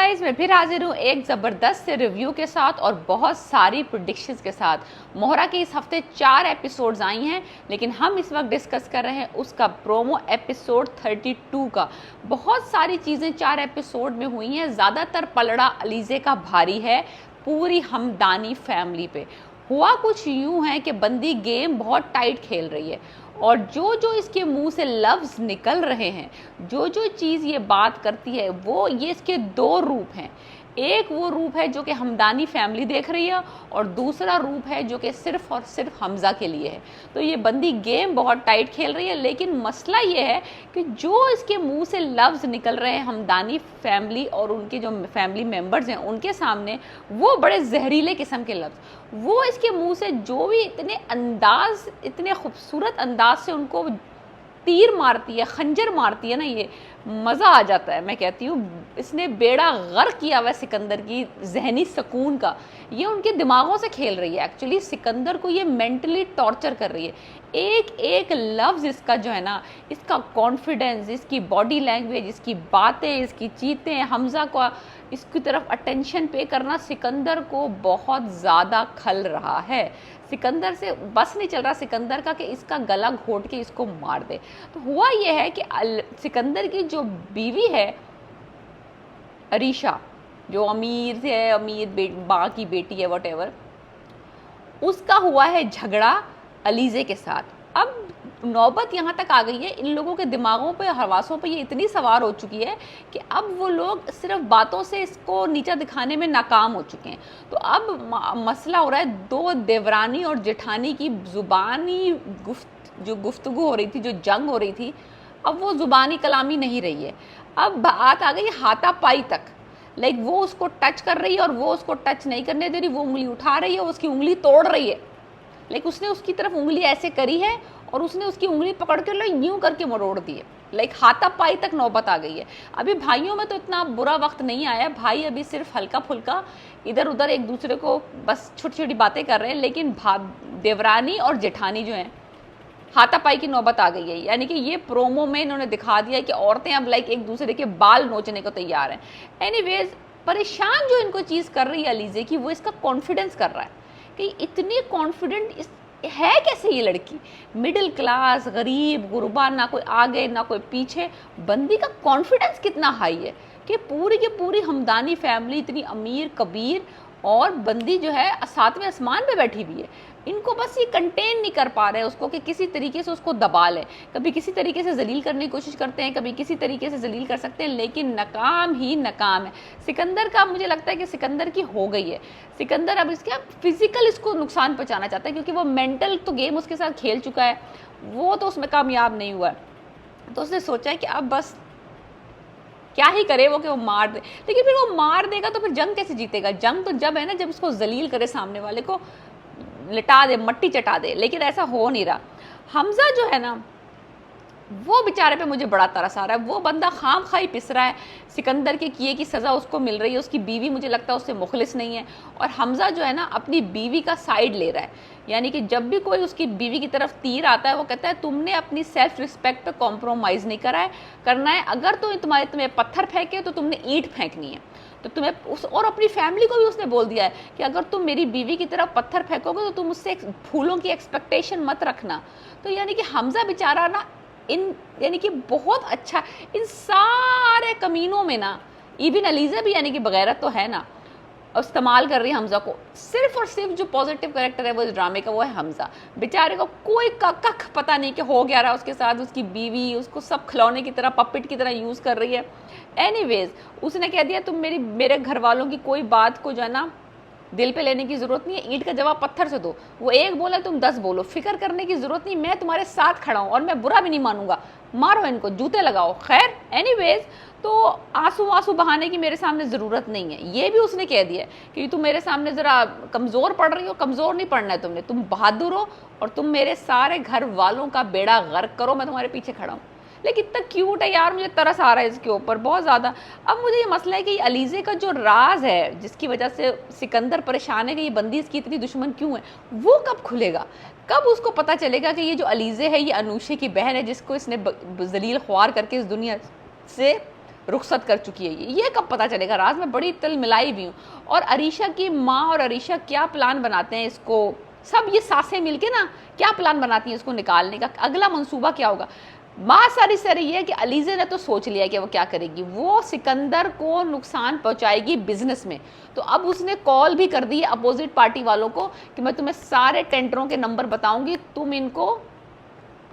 Guys, मैं फिर हाजिर हूँ एक ज़बरदस्त से रिव्यू के साथ और बहुत सारी प्रेडिक्शंस के साथ। मोहरा के इस हफ्ते 4 एपिसोड्स आई हैं, लेकिन हम इस वक्त डिस्कस कर रहे हैं उसका प्रोमो एपिसोड 32 का। बहुत सारी चीज़ें 4 एपिसोड में हुई हैं। ज़्यादातर पलड़ा अलीज़े का भारी है पूरी हमदानी फैमिली पे। हुआ कुछ यूँ है कि बंदी गेम बहुत टाइट खेल रही है और जो जो इसके मुंह से लफ्ज़ निकल रहे हैं, जो जो चीज़ ये बात करती है, वो ये इसके दो रूप हैं। एक वो रूप है जो कि हमदानी फैमिली देख रही है और दूसरा रूप है जो कि सिर्फ और सिर्फ हमज़ा के लिए है। तो ये बंदी गेम बहुत टाइट खेल रही है, लेकिन मसला ये है कि जो इसके मुंह से लफ्ज़ निकल रहे हैं हमदानी फैमिली और उनके जो फैमिली मेम्बर्स हैं उनके सामने, वो बड़े जहरीले किस्म के लफ्ज़। वो इसके मुंह से जो भी इतने खूबसूरत अंदाज से उनको तीर मारती है, खंजर मारती है ना, ये मज़ा आ जाता है। मैं कहती हूँ इसने बेड़ा गर्क किया हुआ है सिकंदर की जहनी सुकून का। ये उनके दिमागों से खेल रही है। एक्चुअली सिकंदर को ये मेंटली टॉर्चर कर रही है। एक एक लफ्ज़ इसका जो है ना, इसका कॉन्फिडेंस, इसकी बॉडी लैंग्वेज, इसकी बातें, इसकी चीतें, हमज़ा को इसकी तरफ अटेंशन पे करना सिकंदर को बहुत ज़्यादा खल रहा है। सिकंदर से बस नहीं चल रहा सिकंदर का कि इसका गला घोट के इसको मार दे। तो हुआ यह है कि सिकंदर की जो बीवी है अरीशा, जो अमीर है, माँ की बेटी है, वॉटेवर, उसका हुआ है झगड़ा अलीज़े के साथ। अब नौबत यहाँ तक आ गई है, इन लोगों के दिमागों पे, हवासों पे ये इतनी सवार हो चुकी है कि अब वो लोग सिर्फ बातों से इसको नीचा दिखाने में नाकाम हो चुके हैं। तो अब मसला हो रहा है दो देवरानी और जेठानी की ज़ुबानी जो गुफ्तगू हो रही थी, जो जंग हो रही थी, अब वो ज़ुबानी कलामी नहीं रही है। अब बात आ गई हाथापाई तक। लाइक वो उसको टच कर रही है और वो उसको टच नहीं करने दे रही। वो उंगली उठा रही है, उसकी उंगली तोड़ रही है। लाइक उसने उसकी तरफ उंगली ऐसे करी है और उसने उसकी उंगली पकड़ के यूं करके मरोड़ दी है। लाइक हाथापाई तक नौबत आ गई है। अभी भाइयों में तो इतना बुरा वक्त नहीं आया, भाई अभी सिर्फ हल्का फुल्का इधर उधर एक दूसरे को बस छोटी छोटी बातें कर रहे हैं, लेकिन देवरानी और जेठानी जो हैं, हाथापाई की नौबत आ गई है। यानी कि ये प्रोमो में इन्होंने दिखा दिया कि औरतें अब लाइक एक दूसरे के बाल नोचने को तैयार हैं। एनीवेज, परेशान जो इनको चीज़ कर रही है अलीज़े की, वो इसका कॉन्फिडेंस कर रहा है कि इतनी कॉन्फिडेंट है कैसे ये लड़की। मिडिल क्लास, गरीब गुरबा, ना कोई आगे ना कोई पीछे। बंदी का कॉन्फिडेंस कितना हाई है कि पूरी की पूरी हमदानी फैमिली इतनी अमीर कबीर और बंदी जो है 7वें आसमान पे बैठी हुई है। इनको बस ये कंटेन नहीं कर पा रहे हैं उसको कि किसी तरीके से उसको दबा लें। कभी किसी तरीके से जलील करने की कोशिश करते हैं, कभी किसी तरीके से जलील कर सकते हैं, लेकिन नाकाम ही नाकाम है। सिकंदर का मुझे लगता है कि सिकंदर की हो गई है। सिकंदर अब इसके फिजिकल इसको नुकसान पहुंचाना चाहता है, क्योंकि वो मेंटल तो गेम उसके साथ खेल चुका है, वो तो उसमें कामयाब नहीं हुआ। तो उसने सोचा है कि अब बस क्या ही करे वो कि वो मार दे। लेकिन फिर वो मार देगा तो फिर जंग कैसे जीतेगा? जंग तो जब है ना, जब उसको जलील करे, सामने वाले को लिटा दे, मट्टी चटा दे। लेकिन ऐसा हो नहीं रहा। हमज़ा जो है ना, वो बेचारे पे मुझे बड़ा तरस आ रहा है। वो बंदा खाम खाई पिस रहा है। सिकंदर के किए की सज़ा उसको मिल रही है। उसकी बीवी मुझे लगता है उससे मुखलिस नहीं है, और हमज़ा जो है ना अपनी बीवी का साइड ले रहा है। यानी कि जब भी कोई उसकी बीवी की तरफ तीर आता है, वो कहता है तुमने अपनी सेल्फ रिस्पेक्ट पे कॉम्प्रोमाइज़ नहीं करना है। अगर तो तुम्हें पत्थर फेंके तो तुमने ईंट फेंकनी है। तो तुम्हें और अपनी फैमिली को भी उसने बोल दिया है कि अगर तुम मेरी बीवी की तरफ पत्थर फेंकोगे तो तुम उससे फूलों की एक्सपेक्टेशन मत रखना। तो यानी कि हमज़ा बेचारा ना, यानी कि बहुत अच्छा, इन सारे कमीनों में ना, इवन अलीज़ा भी यानी कि बगैरत तो है ना, इस्तेमाल कर रही है हमज़ा को। सिर्फ और सिर्फ जो पॉजिटिव कैरेक्टर है वो इस ड्रामे का, वो है हमज़ा। बेचारे को कोई कख पता नहीं कि हो गया रहा उसके साथ। उसकी बीवी उसको सब खिलौने की तरह, पपेट की तरह यूज़ कर रही है। एनीवेज, उसने कह दिया तुम मेरे घर वालों की कोई बात को जो है ना दिल पे लेने की ज़रूरत नहीं है, ईंट का जवाब पत्थर से दो। वो एक बोला तुम 10 बोलो, फिक्र करने की ज़रूरत नहीं, मैं तुम्हारे साथ खड़ा हूँ और मैं बुरा भी नहीं मानूंगा, मारो इनको, जूते लगाओ। खैर एनीवेज, तो आंसू बहाने की मेरे सामने ज़रूरत नहीं है। ये भी उसने कह दिया कि तुम मेरे सामने ज़रा कमज़ोर पड़ रही हो। कमज़ोर नहीं पड़ना है तुमने, तुम बहादुर हो और तुम मेरे सारे घर वालों का बेड़ा गर्क करो, मैं तुम्हारे पीछे खड़ा हूँ। लेकिन इतना क्यूट है यार, मुझे तरस आ रहा है इसके ऊपर बहुत ज़्यादा। अब मुझे ये मसला है कि अलीज़े का जो राज है, जिसकी वजह से सिकंदर परेशान है कि ये बंदी इसकी इतनी दुश्मन क्यों है, वो कब खुलेगा? कब उसको पता चलेगा कि ये जो अलीज़े है ये अनूशे की बहन है, जिसको इसने जलील ख्वार करके इस दुनिया से रुखसत कर चुकी है। ये कब पता चलेगा राज? मैं बड़ी तिल मिलाई भी हूँ। और अरीशा की माँ और अरीशा क्या प्लान बनाते हैं इसको, सब ये सासें मिलके ना क्या प्लान बनाती हैं इसको निकालने का, अगला मंसूबा क्या होगा। बात सारी सर ये है कि अलीज़े ने तो सोच लिया कि वो क्या करेगी, वो सिकंदर को नुकसान पहुंचाएगी बिजनेस में। तो अब उसने कॉल भी कर दी है अपोजिट पार्टी वालों को कि मैं तुम्हें सारे टेंडरों के नंबर बताऊंगी, तुम इनको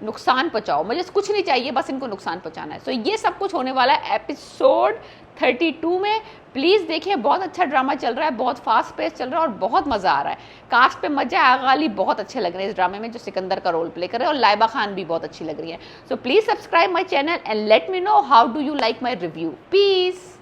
नुकसान पहुंचाओ, मुझे कुछ नहीं चाहिए, बस इनको नुकसान पहुंचाना है। सो ये सब कुछ होने वाला है एपिसोड 32 में। प्लीज़ देखिए, बहुत अच्छा ड्रामा चल रहा है, बहुत फास्ट पेस चल रहा है और बहुत मज़ा आ रहा है। कास्ट पे मजा, आगाली बहुत अच्छे लग रहे हैं इस ड्रामे में जो सिकंदर का रोल प्ले कर रहे हैं, और लाइबा खान भी बहुत अच्छी लग रही है। So please subscribe my channel and let me know how do you like my review. Piece.